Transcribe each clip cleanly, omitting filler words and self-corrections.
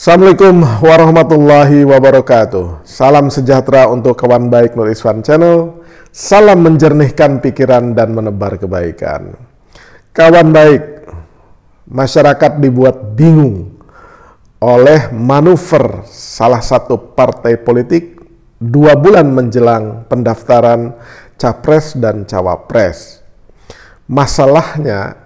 Assalamualaikum warahmatullahi wabarakatuh. Salam sejahtera untuk kawan baik Nur Iswan Channel. Salam menjernihkan pikiran dan menebar kebaikan. Kawan baik, masyarakat dibuat bingung oleh manuver salah satu partai politik 2 bulan menjelang pendaftaran capres dan cawapres. Masalahnya,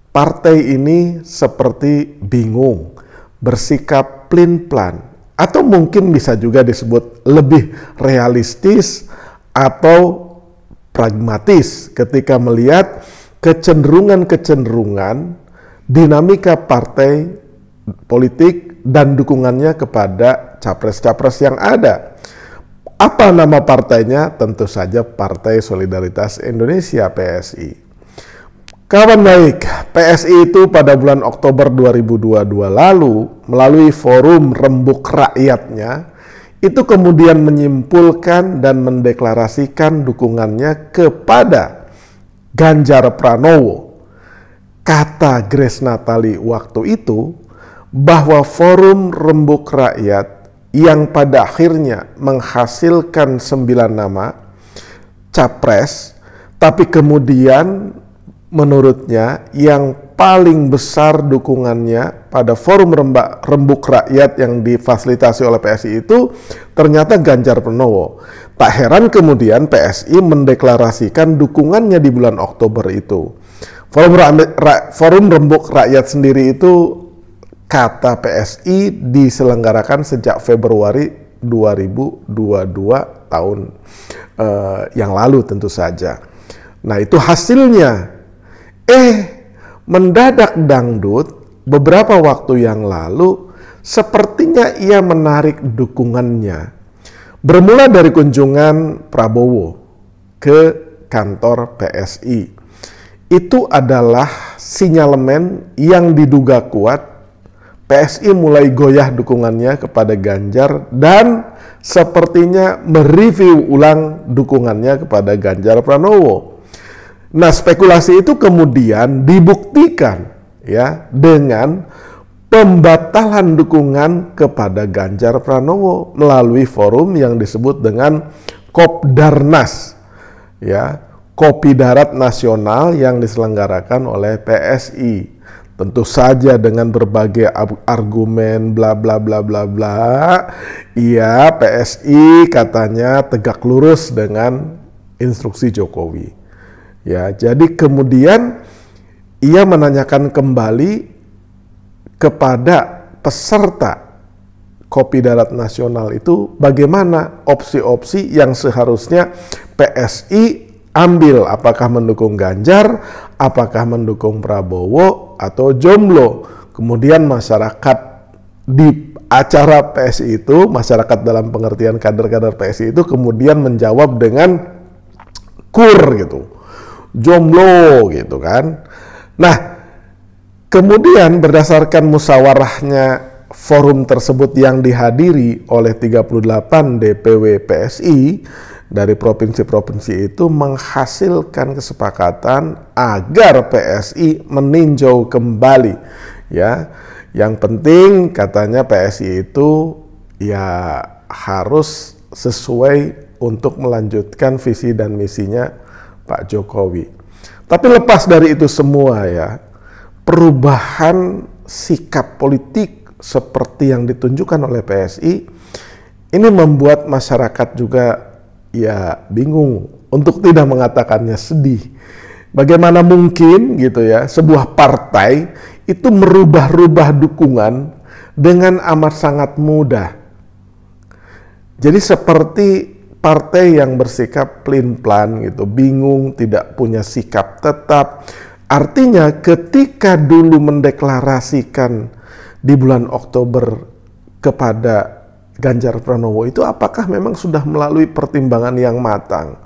partai ini seperti bingung, bersikap plin-plan, atau mungkin bisa juga disebut lebih realistis atau pragmatis ketika melihat kecenderungan-kecenderungan dinamika partai politik dan dukungannya kepada capres-capres yang ada. Apa nama partainya? Tentu saja Partai Solidaritas Indonesia (PSI). Kawan baik, PSI itu pada bulan Oktober 2022 lalu melalui forum rembuk rakyatnya itu kemudian menyimpulkan dan mendeklarasikan dukungannya kepada Ganjar Pranowo. Kata Grace Natali waktu itu bahwa forum rembuk rakyat yang pada akhirnya menghasilkan 9 nama capres, tapi kemudian menurutnya yang paling besar dukungannya pada forum rembuk rakyat yang difasilitasi oleh PSI itu ternyata Ganjar Pranowo. Tak heran kemudian PSI mendeklarasikan dukungannya di bulan Oktober itu. Forum rembuk rakyat sendiri itu kata PSI diselenggarakan sejak Februari 2022 tahun yang lalu tentu saja. Nah, itu hasilnya. Mendadak dangdut beberapa waktu yang lalu sepertinya ia menarik dukungannya. Bermula dari kunjungan Prabowo ke kantor PSI. Itu adalah sinyalemen yang diduga kuat PSI mulai goyah dukungannya kepada Ganjar dan sepertinya mereview ulang dukungannya kepada Ganjar Pranowo. Nah, spekulasi itu kemudian dibuktikan ya dengan pembatalan dukungan kepada Ganjar Pranowo melalui forum yang disebut dengan Kopdarnas ya, Kopi Darat Nasional yang diselenggarakan oleh PSI. Tentu saja dengan berbagai argumen bla bla bla bla bla. Iya, PSI katanya tegak lurus dengan instruksi Jokowi. Ya, jadi kemudian ia menanyakan kembali kepada peserta Kopi Darat Nasional itu bagaimana opsi-opsi yang seharusnya PSI ambil, apakah mendukung Ganjar, apakah mendukung Prabowo atau jomblo. Kemudian masyarakat di acara PSI itu, masyarakat dalam pengertian kader-kader PSI itu kemudian menjawab dengan kur gitu. Jomblo gitu kan. Nah, kemudian berdasarkan musyawarahnya forum tersebut yang dihadiri oleh 38 DPW PSI dari provinsi-provinsi itu menghasilkan kesepakatan agar PSI meninjau kembali ya. Yang penting katanya PSI itu ya harus sesuai untuk melanjutkan visi dan misinya Pak Jokowi. Tapi lepas dari itu semua ya, perubahan sikap politik seperti yang ditunjukkan oleh PSI ini membuat masyarakat juga ya bingung, untuk tidak mengatakannya sedih. Bagaimana mungkin gitu ya, sebuah partai itu merubah-rubah dukungan dengan amat sangat mudah. Jadi seperti partai yang bersikap plin-plan gitu, bingung, tidak punya sikap tetap. Artinya ketika dulu mendeklarasikan di bulan Oktober kepada Ganjar Pranowo itu apakah memang sudah melalui pertimbangan yang matang?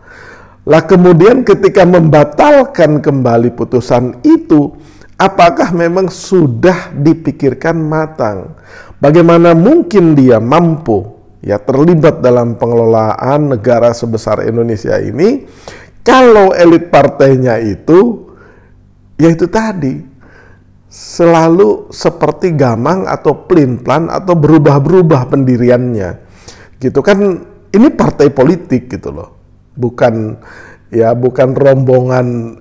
Lah kemudian ketika membatalkan kembali putusan itu, apakah memang sudah dipikirkan matang? Bagaimana mungkin dia mampu ya terlibat dalam pengelolaan negara sebesar Indonesia ini kalau elit partainya itu ya itu tadi selalu seperti gamang atau pelin-pelan atau berubah-berubah pendiriannya. Gitu kan, ini partai politik gitu loh. Bukan rombongan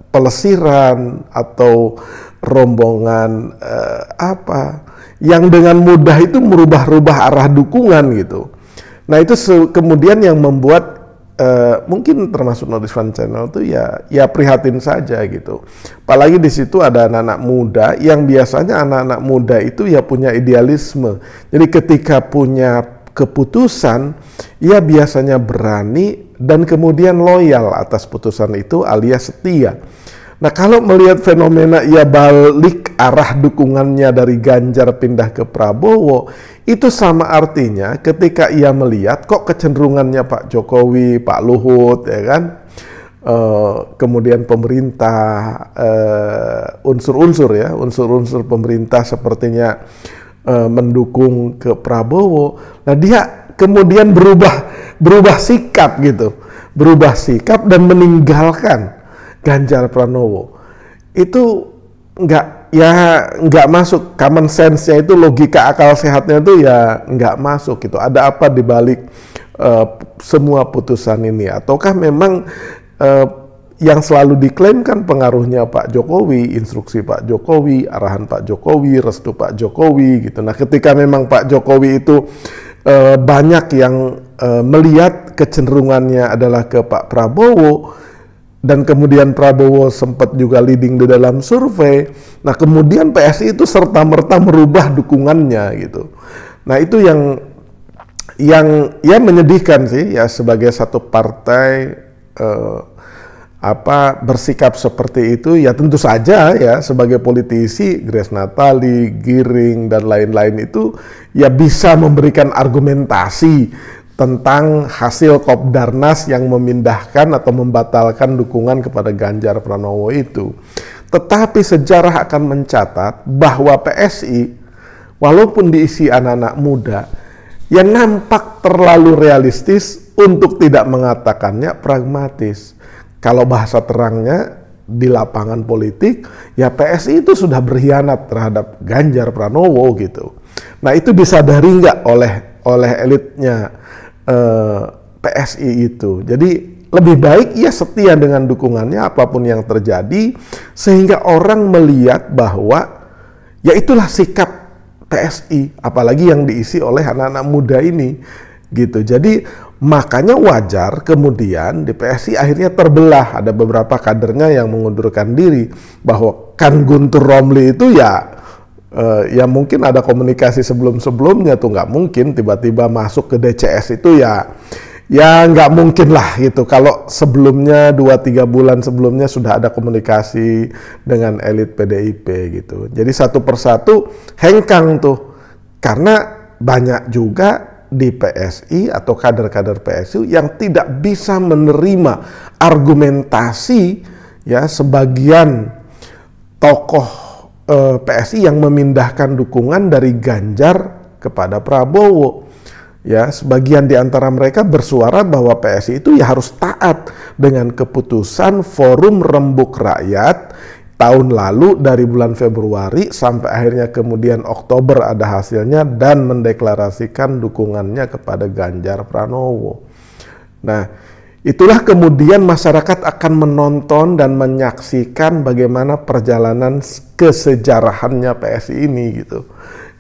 pelesiran atau rombongan yang dengan mudah itu merubah-rubah arah dukungan gitu. Nah itu kemudian yang membuat mungkin termasuk Notice One Channel tuh ya prihatin saja gitu. Apalagi di situ ada anak-anak muda yang biasanya anak-anak muda itu ya punya idealisme. Jadi ketika punya keputusan, ia biasanya berani dan kemudian loyal atas putusan itu alias setia. Nah kalau melihat fenomena ia balik arah dukungannya dari Ganjar pindah ke Prabowo, itu sama artinya ketika ia melihat kok kecenderungannya Pak Jokowi, Pak Luhut, ya kan, kemudian pemerintah, unsur-unsur pemerintah sepertinya mendukung ke Prabowo. Nah dia kemudian berubah sikap gitu, dan meninggalkan Ganjar Pranowo. Itu nggak masuk, common sense-nya itu, logika akal sehatnya itu ya nggak masuk gitu. Ada apa di balik semua putusan ini? Ataukah memang yang selalu diklaim kan pengaruhnya Pak Jokowi, instruksi Pak Jokowi, arahan Pak Jokowi, restu Pak Jokowi gitu. Nah ketika memang Pak Jokowi itu banyak yang melihat kecenderungannya adalah ke Pak Prabowo, dan kemudian Prabowo sempat juga leading di dalam survei. Nah kemudian PSI itu serta-merta merubah dukungannya gitu. Nah itu yang ya menyedihkan sih ya, sebagai satu partai bersikap seperti itu. Ya tentu saja ya sebagai politisi Grace Natali, Giring dan lain-lain itu ya bisa memberikan argumentasi tentang hasil Kopdarnas yang memindahkan atau membatalkan dukungan kepada Ganjar Pranowo itu. Tetapi sejarah akan mencatat bahwa PSI walaupun diisi anak-anak muda yang nampak terlalu realistis untuk tidak mengatakannya pragmatis. Kalau bahasa terangnya di lapangan politik, ya PSI itu sudah berkhianat terhadap Ganjar Pranowo gitu. Nah itu disadari nggak oleh elitnya PSI itu. Jadi lebih baik ia setia dengan dukungannya apapun yang terjadi, sehingga orang melihat bahwa ya itulah sikap PSI, apalagi yang diisi oleh anak-anak muda ini gitu. Jadi makanya wajar kemudian di PSI akhirnya terbelah. Ada beberapa kadernya yang mengundurkan diri, bahwa kan Guntur Romli itu ya mungkin ada komunikasi sebelumnya tuh, nggak mungkin tiba-tiba masuk ke DCS itu ya nggak mungkin lah gitu. Kalau sebelumnya 2-3 bulan sebelumnya sudah ada komunikasi dengan elit PDIP gitu. Jadi satu persatu hengkang tuh, karena banyak juga di PSI atau kader-kader PSI yang tidak bisa menerima argumentasi ya sebagian tokoh PSI yang memindahkan dukungan dari Ganjar kepada Prabowo. Ya, sebagian di antara mereka bersuara bahwa PSI itu ya harus taat dengan keputusan Forum Rembuk Rakyat tahun lalu dari bulan Februari sampai akhirnya kemudian Oktober ada hasilnya, dan mendeklarasikan dukungannya kepada Ganjar Pranowo. Nah, itulah kemudian masyarakat akan menonton dan menyaksikan bagaimana perjalanan kesejarahannya PSI ini gitu.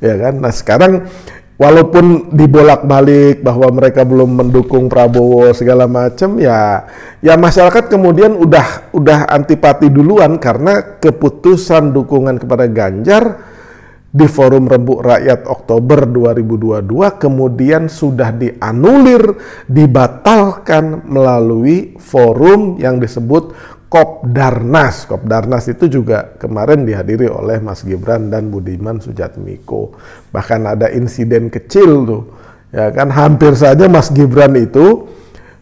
Ya kan? Nah, sekarang walaupun dibolak-balik bahwa mereka belum mendukung Prabowo segala macam, ya masyarakat kemudian udah antipati duluan karena keputusan dukungan kepada Ganjar di Forum Rembuk Rakyat Oktober 2022 kemudian sudah dianulir, dibatalkan melalui forum yang disebut Kopdarnas. Kopdarnas itu juga kemarin dihadiri oleh Mas Gibran dan Budiman Sujatmiko. Bahkan ada insiden kecil tuh, ya kan, hampir saja Mas Gibran itu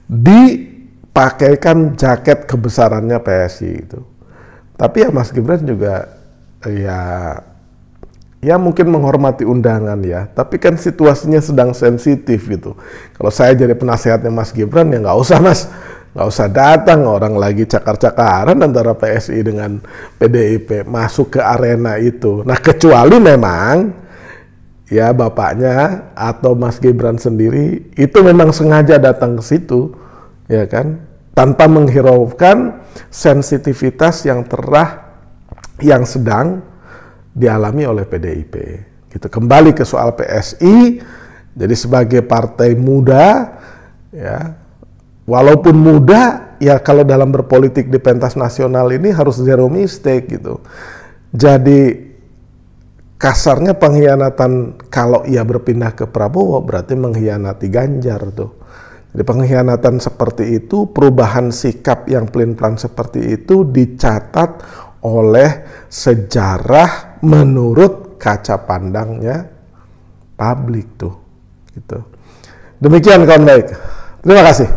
dipakaikan jaket kebesarannya PSI itu. Tapi ya Mas Gibran juga ya mungkin menghormati undangan ya, tapi kan situasinya sedang sensitif gitu. Kalau saya jadi penasehatnya Mas Gibran ya nggak usah Mas nggak usah datang, orang lagi cakar-cakaran antara PSI dengan PDIP masuk ke arena itu. Nah, kecuali memang ya bapaknya atau Mas Gibran sendiri itu memang sengaja datang ke situ, ya kan, tanpa menghiraukan sensitivitas yang sedang dialami oleh PDIP. Gitu. Kembali ke soal PSI, jadi sebagai partai muda, ya, walaupun muda, ya kalau dalam berpolitik di pentas nasional ini harus zero mistake gitu. Jadi kasarnya pengkhianatan kalau ia berpindah ke Prabowo berarti mengkhianati Ganjar tuh. Jadi pengkhianatan seperti itu, perubahan sikap yang pelin-pelan seperti itu dicatat oleh sejarah menurut kaca pandangnya publik tuh. Gitu. Demikian kawan baik. Terima kasih.